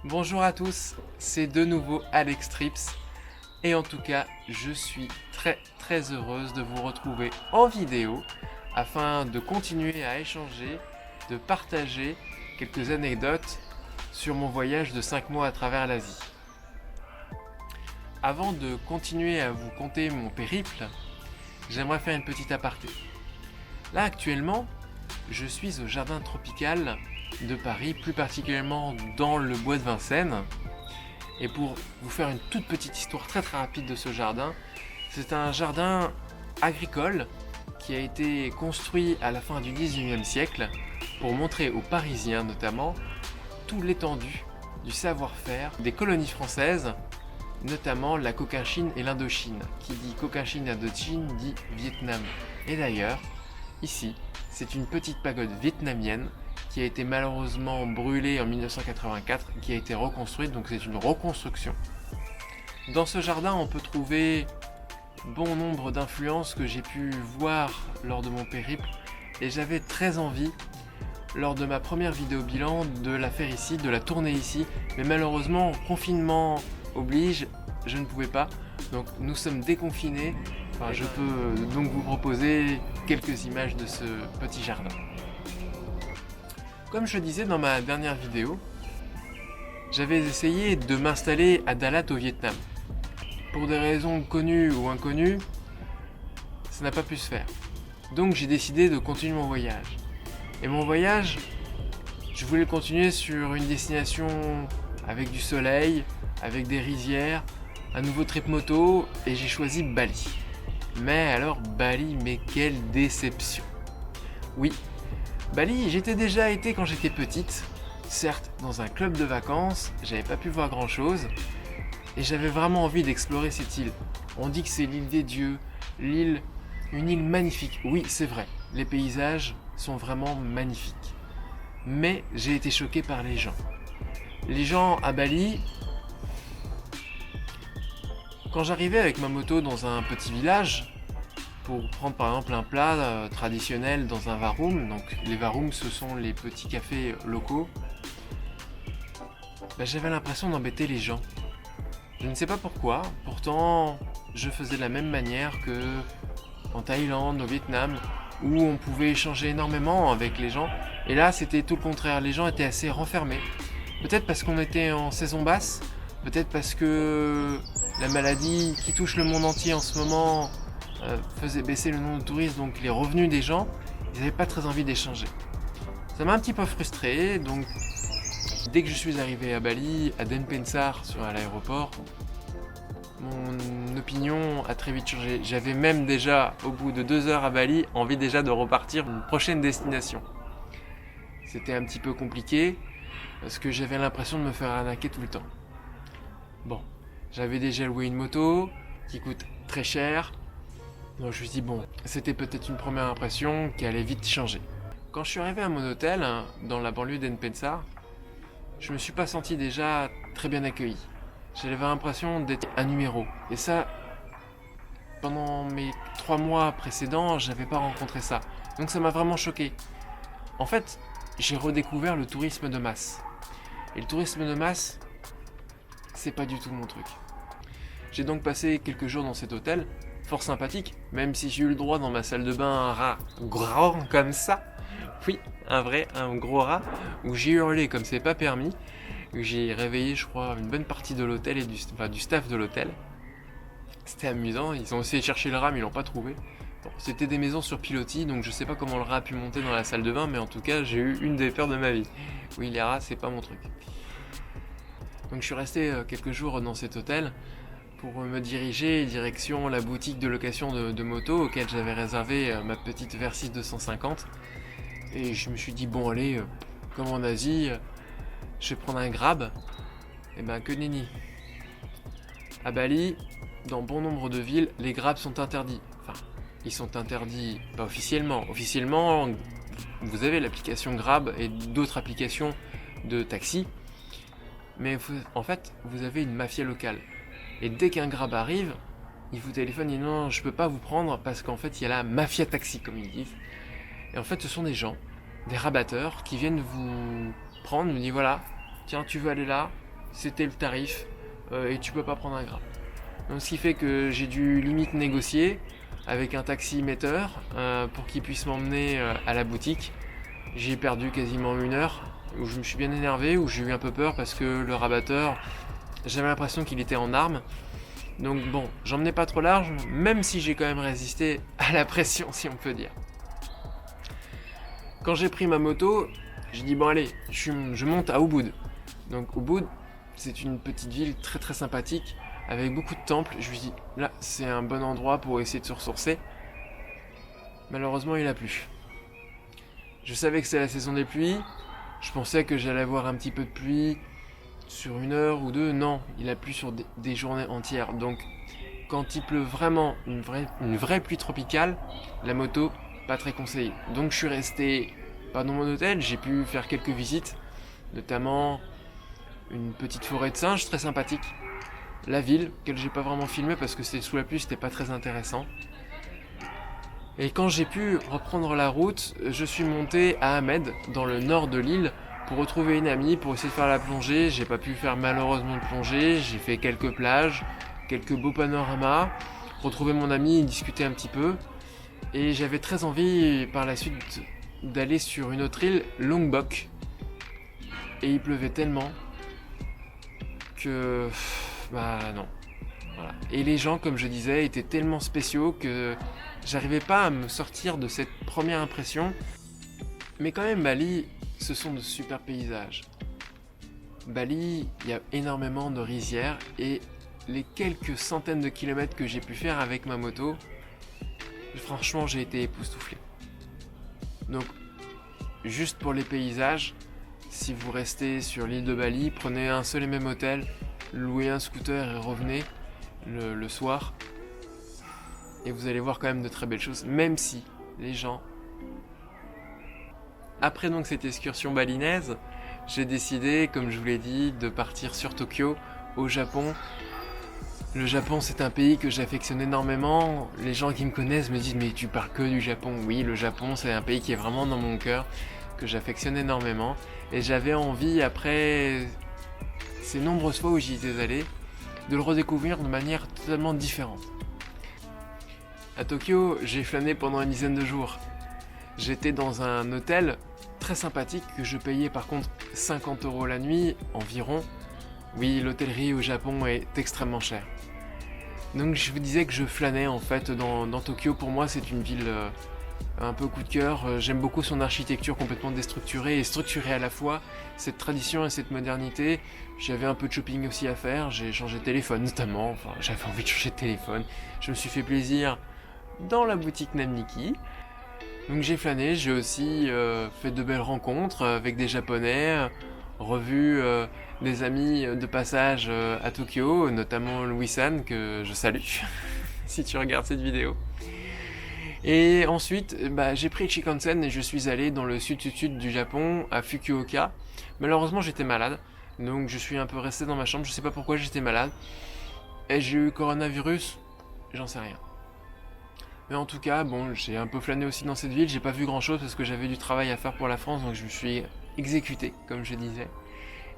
Bonjour à tous, c'est de nouveau Alex Trips et en tout cas je suis très heureuse de vous retrouver en vidéo afin de continuer à échanger, de partager quelques anecdotes sur mon voyage de 5 mois à travers l'Asie. Avant de continuer à vous conter mon périple, j'aimerais faire une petite aparté. Là actuellement, je suis au jardin tropical de Paris, plus particulièrement dans le bois de Vincennes. Et pour vous faire une toute petite histoire très rapide de ce jardin, c'est un jardin agricole qui a été construit à la fin du 19e siècle pour montrer aux Parisiens notamment toute l'étendue du savoir-faire des colonies françaises, notamment la Cochinchine et l'Indochine. Qui dit Cochinchine et Indochine dit Vietnam. Et d'ailleurs, ici, c'est une petite pagode vietnamienne qui a été malheureusement brûlée en 1984, qui a été reconstruite, donc c'est une reconstruction. Dans ce jardin, on peut trouver bon nombre d'influences que j'ai pu voir lors de mon périple, et j'avais très envie, lors de ma première vidéo bilan, de la faire ici, de la tourner ici, mais malheureusement, confinement oblige, je ne pouvais pas, donc nous sommes déconfinés, je peux donc vous proposer quelques images de ce petit jardin. Comme je le disais dans ma dernière vidéo, j'avais essayé de m'installer à Dalat au Vietnam. Pour des raisons connues ou inconnues, ça n'a pas pu se faire. Donc j'ai décidé de continuer mon voyage. Et mon voyage, je voulais le continuer sur une destination avec du soleil, avec des rizières, un nouveau trip moto, et j'ai choisi Bali. Mais alors Bali, mais quelle déception! Oui, Bali, j'étais déjà été quand j'étais petite, certes dans un club de vacances, j'avais pas pu voir grand chose, et j'avais vraiment envie d'explorer cette île. On dit que c'est l'île des dieux, une île magnifique. Oui, c'est vrai, les paysages sont vraiment magnifiques. Mais j'ai été choqué par les gens. Les gens à Bali, quand j'arrivais avec ma moto dans un petit village, pour prendre par exemple un plat traditionnel dans un varoum, donc les varums ce sont les petits cafés locaux, j'avais l'impression d'embêter les gens. Je ne sais pas pourquoi, pourtant je faisais de la même manière que en Thaïlande, au Vietnam, où on pouvait échanger énormément avec les gens, et là c'était tout le contraire, les gens étaient assez renfermés. Peut-être parce qu'on était en saison basse, peut-être parce que la maladie qui touche le monde entier en ce moment faisait baisser le nombre de touristes, donc les revenus des gens, ils n'avaient pas très envie d'échanger. Ça m'a un petit peu frustré, donc dès que je suis arrivé à Bali, à Denpasar, à l'aéroport, mon opinion a très vite changé. J'avais même déjà, au bout de 2 heures à Bali, envie déjà de repartir pour une prochaine destination. C'était un petit peu compliqué, parce que j'avais l'impression de me faire arnaquer tout le temps. Bon, j'avais déjà loué une moto, qui coûte très cher, donc je me suis dit bon, c'était peut-être une première impression qui allait vite changer. Quand je suis arrivé à mon hôtel, dans la banlieue d'Denpasar, je me suis pas senti déjà très bien accueilli. J'avais l'impression d'être un numéro. Et ça, pendant mes 3 mois précédents, j'avais pas rencontré ça. Donc ça m'a vraiment choqué. En fait, j'ai redécouvert le tourisme de masse. Et le tourisme de masse, c'est pas du tout mon truc. J'ai donc passé quelques jours dans cet hôtel, fort sympathique, même si j'ai eu le droit dans ma salle de bain un rat grand comme ça. Oui, un gros rat, où j'ai hurlé comme c'est pas permis, où j'ai réveillé, je crois, une bonne partie de l'hôtel et du staff de l'hôtel. C'était amusant, ils ont essayé de chercher le rat, mais ils l'ont pas trouvé. Bon, c'était des maisons sur pilotis, donc je sais pas comment le rat a pu monter dans la salle de bain, mais en tout cas, j'ai eu une des peurs de ma vie. Oui, les rats, c'est pas mon truc. Donc je suis resté quelques jours dans cet hôtel pour me diriger direction la boutique de location de moto auquel j'avais réservé ma petite Versys 250. Et je me suis dit, bon allez, comme en Asie, je vais prendre un Grab. Et que nenni. À Bali, dans bon nombre de villes, les Grabs sont interdits. Enfin, ils sont interdits, pas officiellement. Officiellement, vous avez l'application Grab et d'autres applications de taxi. Mais en fait, vous avez une mafia locale. Et dès qu'un Grab arrive, il vous téléphone et dit non, je peux pas vous prendre parce qu'en fait, il y a la mafia taxi, comme ils disent. Et en fait, ce sont des gens, des rabatteurs, qui viennent vous prendre, vous disent voilà, tiens, tu veux aller là, c'était le tarif et tu peux pas prendre un gramme. Donc ce qui fait que j'ai dû limite négocier avec un taxi-metteur pour qu'il puisse m'emmener à la boutique. J'ai perdu quasiment 1 heure où je me suis bien énervé, où j'ai eu un peu peur parce que le rabatteur, j'avais l'impression qu'il était en arme. Donc bon, j'emmenais pas trop large, même si j'ai quand même résisté à la pression, si on peut dire. Quand j'ai pris ma moto, j'ai dit bon allez, je monte à Ubud. Donc Ubud, c'est une petite ville très très sympathique, avec beaucoup de temples. Je me suis dit, là c'est un bon endroit pour essayer de se ressourcer. Malheureusement il a plu. Je savais que c'était la saison des pluies, je pensais que j'allais avoir un petit peu de pluie sur 1 heure ou 2, non, il a plu sur des journées entières. Donc quand il pleut vraiment une vraie pluie tropicale, la moto, pas très conseillée. Donc je suis resté pas dans mon hôtel, j'ai pu faire quelques visites, notamment une petite forêt de singes très sympathique, la ville, que j'ai pas vraiment filmé parce que c'était sous la pluie, c'était pas très intéressant. Et quand j'ai pu reprendre la route, je suis monté à Ahmed, dans le nord de l'île, pour retrouver une amie, pour essayer de faire la plongée. J'ai pas pu faire malheureusement de plongée, j'ai fait quelques plages, quelques beaux panoramas, retrouver mon ami et discuter un petit peu. Et j'avais très envie par la suite d'aller sur une autre île, Lombok. Et il pleuvait tellement que... bah non. Voilà. Et les gens, comme je disais, étaient tellement spéciaux que j'arrivais pas à me sortir de cette première impression. Mais quand même, Bali, ce sont de super paysages. Bali, il y a énormément de rizières et les quelques centaines de kilomètres que j'ai pu faire avec ma moto, franchement, j'ai été époustouflé. Donc, juste pour les paysages, si vous restez sur l'île de Bali, prenez un seul et même hôtel, louez un scooter et revenez le soir. Et vous allez voir quand même de très belles choses, même si les gens... Après donc cette excursion balinaise, j'ai décidé, comme je vous l'ai dit, de partir sur Tokyo, au Japon. Le Japon, c'est un pays que j'affectionne énormément. Les gens qui me connaissent me disent « mais tu parles que du Japon ». Oui, le Japon, c'est un pays qui est vraiment dans mon cœur, que j'affectionne énormément. Et j'avais envie, après ces nombreuses fois où j'y étais allé, de le redécouvrir de manière totalement différente. À Tokyo, j'ai flâné pendant une dizaine de jours. J'étais dans un hôtel très sympathique que je payais par contre 50 € la nuit environ. Oui, l'hôtellerie au Japon est extrêmement chère. Donc je vous disais que je flânais en fait dans Tokyo. Pour moi, c'est une ville un peu coup de cœur. J'aime beaucoup son architecture complètement déstructurée et structurée à la fois. Cette tradition et cette modernité. J'avais un peu de shopping aussi à faire. J'ai changé de téléphone notamment. Enfin, j'avais envie de changer de téléphone. Je me suis fait plaisir dans la boutique Namiki. Donc j'ai flâné, j'ai aussi fait de belles rencontres avec des Japonais, revu des amis de passage à Tokyo, notamment Louis-san, que je salue, si tu regardes cette vidéo. Et ensuite, j'ai pris le Shinkansen et je suis allé dans le sud-sud du Japon, à Fukuoka. Malheureusement, j'étais malade, donc je suis un peu resté dans ma chambre, je sais pas pourquoi j'étais malade. Et j'ai eu coronavirus, j'en sais rien. Mais en tout cas, bon, j'ai un peu flâné aussi dans cette ville, j'ai pas vu grand chose parce que j'avais du travail à faire pour la France, donc je me suis exécuté, comme je disais.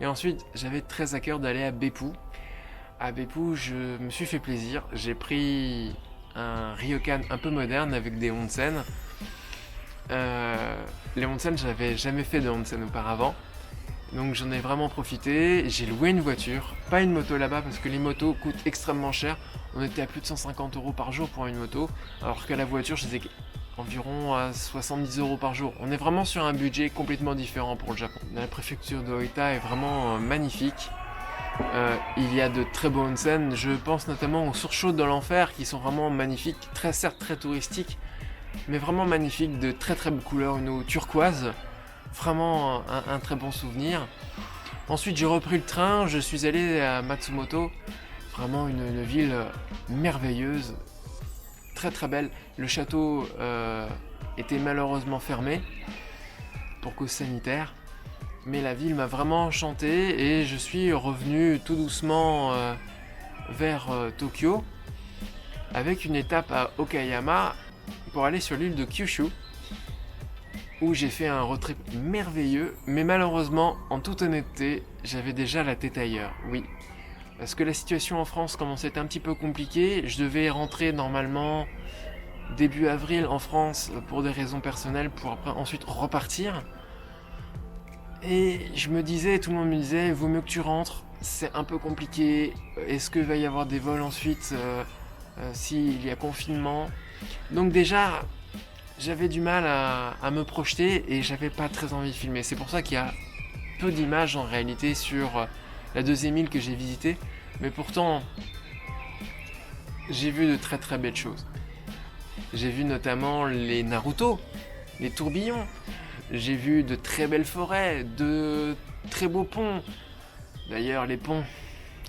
Et ensuite, j'avais très à cœur d'aller à Beppu. À Beppu, je me suis fait plaisir, j'ai pris un ryokan un peu moderne avec des onsen. Les onsen, j'avais jamais fait de onsen auparavant. Donc j'en ai vraiment profité, j'ai loué une voiture, pas une moto là-bas parce que les motos coûtent extrêmement cher. On était à plus de 150 € par jour pour une moto, alors qu'à la voiture j'étais environ à 70 € par jour. On est vraiment sur un budget complètement différent pour le Japon. La préfecture de Oita est vraiment magnifique. Il y a de très beaux onsen, je pense notamment aux sources chaudes de l'enfer qui sont vraiment magnifiques, certes très touristiques, mais vraiment magnifiques, de très très belles couleurs, une eau turquoise. Vraiment un très bon souvenir. Ensuite j'ai repris le train, je suis allé à Matsumoto. Vraiment une ville merveilleuse, très très belle. Le château était malheureusement fermé pour cause sanitaire. Mais la ville m'a vraiment enchanté et je suis revenu tout doucement vers Tokyo. Avec une étape à Okayama pour aller sur l'île de Kyushu. où j'ai fait un road trip merveilleux, mais malheureusement, en toute honnêteté, j'avais déjà la tête ailleurs, oui. Parce que la situation en France commençait à être un petit peu compliquée, je devais rentrer normalement début avril en France pour des raisons personnelles, pour après ensuite repartir. Et je me disais, tout le monde me disait, il vaut mieux que tu rentres, c'est un peu compliqué, est-ce qu'il va y avoir des vols ensuite s'il y a confinement? Donc déjà, j'avais du mal à me projeter et j'avais pas très envie de filmer. C'est pour ça qu'il y a peu d'images en réalité sur la deuxième île que j'ai visitée. Mais pourtant, j'ai vu de très très belles choses. J'ai vu notamment les Naruto, les tourbillons. J'ai vu de très belles forêts, de très beaux ponts. D'ailleurs, les ponts,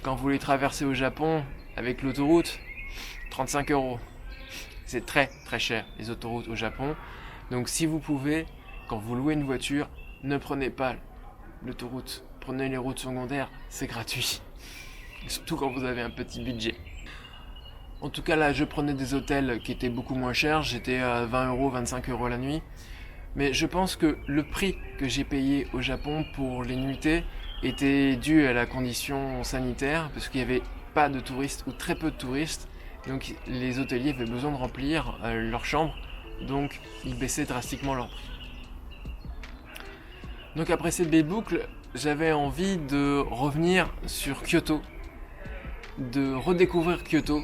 quand vous les traversez au Japon avec l'autoroute, 35€. C'est très très cher les autoroutes au Japon. Donc si vous pouvez, quand vous louez une voiture, ne prenez pas l'autoroute. Prenez les routes secondaires, c'est gratuit. Surtout quand vous avez un petit budget. En tout cas là, je prenais des hôtels qui étaient beaucoup moins chers. J'étais à 20€, 25€ la nuit. Mais je pense que le prix que j'ai payé au Japon pour les nuitées était dû à la condition sanitaire, parce qu'il n'y avait pas de touristes ou très peu de touristes. Donc les hôteliers avaient besoin de remplir leurs chambres, donc ils baissaient drastiquement leur prix. Donc après cette belle boucle, j'avais envie de revenir sur Kyoto, de redécouvrir Kyoto.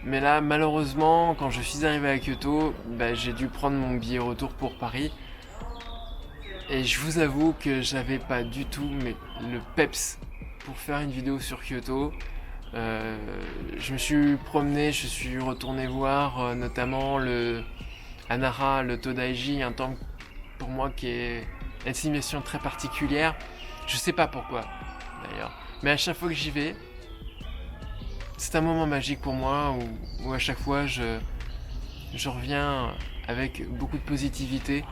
Mais là, malheureusement, quand je suis arrivé à Kyoto, j'ai dû prendre mon billet retour pour Paris. Et je vous avoue que j'avais pas du tout le peps pour faire une vidéo sur Kyoto. Je me suis promené, je suis retourné voir notamment le Hanara, le Todaiji, un temple pour moi qui est une destination très particulière. Je sais pas pourquoi d'ailleurs, mais à chaque fois que j'y vais, c'est un moment magique pour moi où à chaque fois je reviens avec beaucoup de positivité.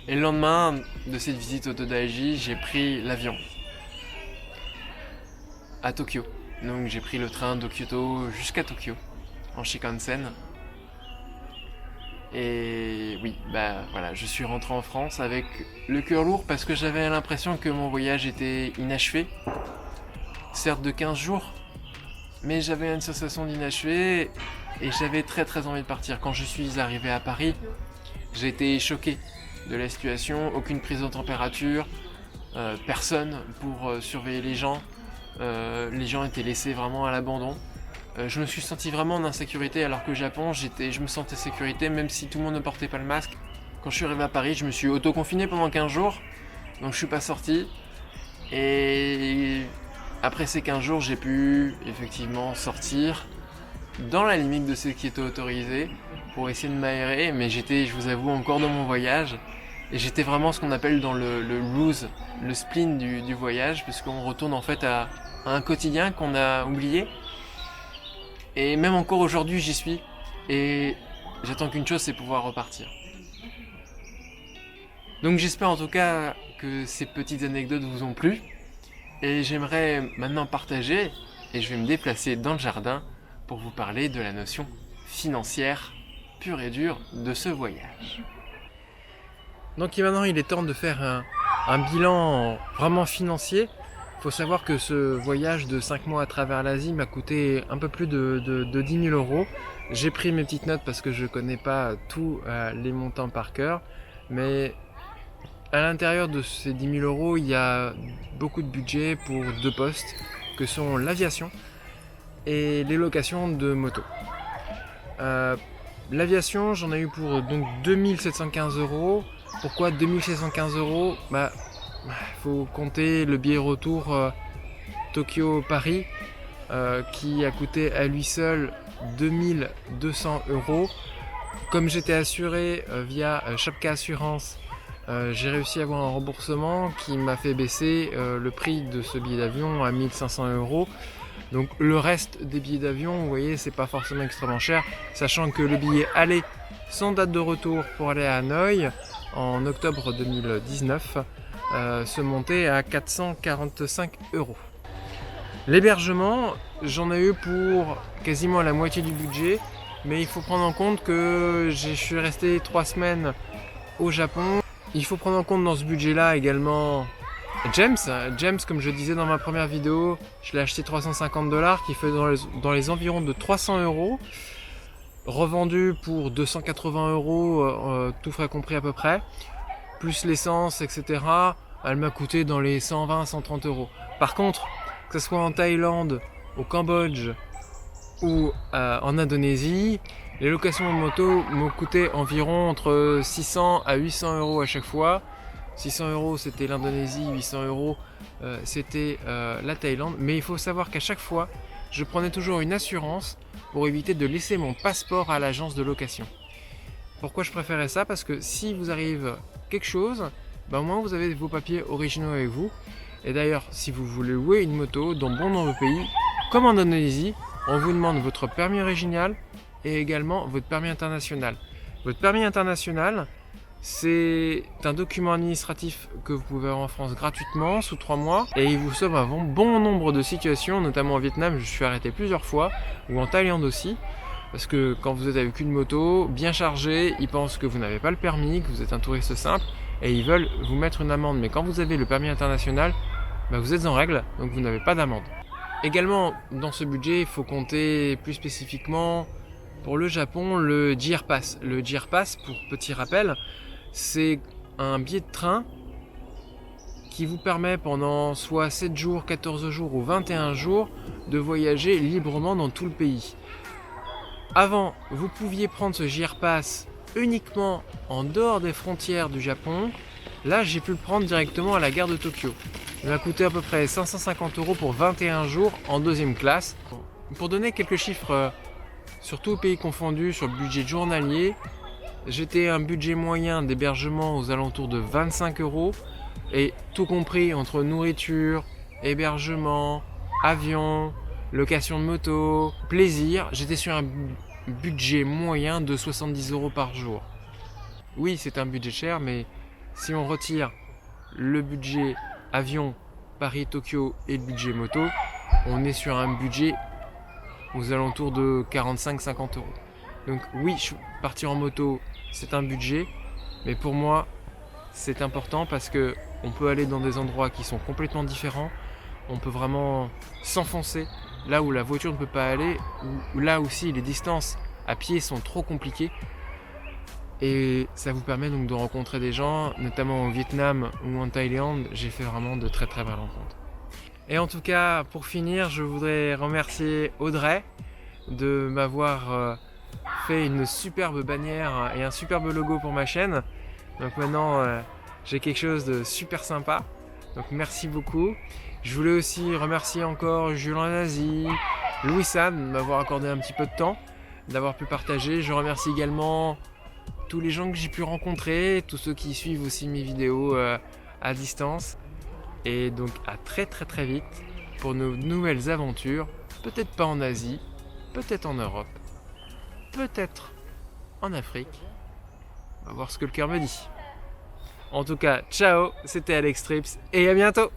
Et le lendemain de cette visite au Todaiji, j'ai pris l'avion à Tokyo. Donc j'ai pris le train de Kyoto jusqu'à Tokyo en Shinkansen. Et oui, voilà, je suis rentré en France avec le cœur lourd parce que j'avais l'impression que mon voyage était inachevé. Certes de 15 jours, mais j'avais une sensation d'inachevé et j'avais très très envie de partir. Quand je suis arrivé à Paris, j'ai été choqué de la situation, aucune prise de température, personne pour surveiller les gens. Les gens étaient laissés vraiment à l'abandon. Je me suis senti vraiment en insécurité alors qu'au Japon, je me sentais sécurité même si tout le monde ne portait pas le masque. Quand je suis arrivé à Paris, je me suis auto-confiné pendant 15 jours, donc je suis pas sorti. Et après ces 15 jours, j'ai pu effectivement sortir dans la limite de ce qui était autorisé pour essayer de m'aérer, mais j'étais, je vous avoue, encore dans mon voyage. Et j'étais vraiment ce qu'on appelle dans le lose, le spleen du voyage, puisqu'on retourne en fait à un quotidien qu'on a oublié. Et même encore aujourd'hui, j'y suis. Et j'attends qu'une chose, c'est pouvoir repartir. Donc j'espère en tout cas que ces petites anecdotes vous ont plu. Et j'aimerais maintenant partager, et je vais me déplacer dans le jardin pour vous parler de la notion financière pure et dure de ce voyage. Donc maintenant il est temps de faire un bilan vraiment financier. Il faut savoir que ce voyage de 5 mois à travers l'Asie m'a coûté un peu plus de 10 000 €. J'ai pris mes petites notes parce que je ne connais pas tous les montants par cœur. Mais à l'intérieur de ces 10 000 €, il y a beaucoup de budget pour 2 postes, que sont l'aviation et les locations de motos. L'aviation, j'en ai eu pour donc 2 715 €. Pourquoi 2 715 €? Faut compter le billet retour Tokyo-Paris qui a coûté à lui seul 2 200 €. Comme j'étais assuré via Shopka Assurance, j'ai réussi à avoir un remboursement qui m'a fait baisser le prix de ce billet d'avion à 1 500 €. Donc le reste des billets d'avion, vous voyez, c'est pas forcément extrêmement cher, sachant que le billet aller sans date de retour pour aller à Hanoï en octobre 2019 se montait à 445 €. L'hébergement, j'en ai eu pour quasiment la moitié du budget, mais il faut prendre en compte que je suis resté 3 semaines au Japon. Il faut prendre en compte dans ce budget-là également James. James, comme je disais dans ma première vidéo, je l'ai acheté 350 $, qui fait dans les environs de 300 €, revendu pour 280 €, tout frais compris à peu près, plus l'essence, etc. Elle m'a coûté dans les 120-130 €. Par contre, que ce soit en Thaïlande, au Cambodge ou en Indonésie, les locations de moto m'ont coûté environ entre 600 à 800 € à chaque fois. 600 € c'était l'Indonésie, 800 € c'était la Thaïlande. Mais il faut savoir qu'à chaque fois, je prenais toujours une assurance pour éviter de laisser mon passeport à l'agence de location. Pourquoi je préférais ça? Parce que si vous arrive quelque chose, au moins vous avez vos papiers originaux avec vous. Et d'ailleurs, si vous voulez louer une moto dans bon nombre de pays, comme en Indonésie, on vous demande votre permis original et également votre permis international. Votre permis international, c'est un document administratif que vous pouvez avoir en France gratuitement sous 3 mois et il vous sauve un bon nombre de situations, notamment au Vietnam, je suis arrêté plusieurs fois, ou en Thaïlande aussi, parce que quand vous êtes avec une moto bien chargée, ils pensent que vous n'avez pas le permis, que vous êtes un touriste simple et ils veulent vous mettre une amende. Mais quand vous avez le permis international, vous êtes en règle, donc vous n'avez pas d'amende. Également, dans ce budget, il faut compter plus spécifiquement pour le Japon le JR Pass. Le JR Pass, pour petit rappel, c'est un billet de train qui vous permet pendant soit 7 jours, 14 jours ou 21 jours de voyager librement dans tout le pays. Avant, vous pouviez prendre ce JR Pass uniquement en dehors des frontières du Japon. Là, j'ai pu le prendre directement à la gare de Tokyo. Il m'a coûté à peu près 550 € pour 21 jours en deuxième classe. Pour donner quelques chiffres, sur tous pays confondus, sur le budget journalier, j'étais un budget moyen d'hébergement aux alentours de 25 €. Et tout compris entre nourriture, hébergement, avion, location de moto, plaisir, j'étais sur un budget moyen de 70 € par jour. Oui, c'est un budget cher, mais si on retire le budget avion Paris-Tokyo et le budget moto, on est sur un budget aux alentours de 45-50 €. Donc oui, partir en moto, c'est un budget, mais pour moi, c'est important parce que on peut aller dans des endroits qui sont complètement différents. On peut vraiment s'enfoncer là où la voiture ne peut pas aller, ou là aussi les distances à pied sont trop compliquées. Et ça vous permet donc de rencontrer des gens, notamment au Vietnam ou en Thaïlande. J'ai fait vraiment de très très belles rencontres. Et en tout cas, pour finir, je voudrais remercier Audrey de m'avoir fait une superbe bannière et un superbe logo pour ma chaîne. Donc maintenant, j'ai quelque chose de super sympa. Donc merci beaucoup. Je voulais aussi remercier encore Julien Nazi, Louis San de m'avoir accordé un petit peu de temps, d'avoir pu partager. Je remercie également tous les gens que j'ai pu rencontrer, tous ceux qui suivent aussi mes vidéos à distance. Et donc à très très très vite pour nos nouvelles aventures, peut-être pas en Asie, peut-être en Europe, peut-être en Afrique. On va voir ce que le cœur me dit. En tout cas, ciao, c'était Alex Trips et à bientôt!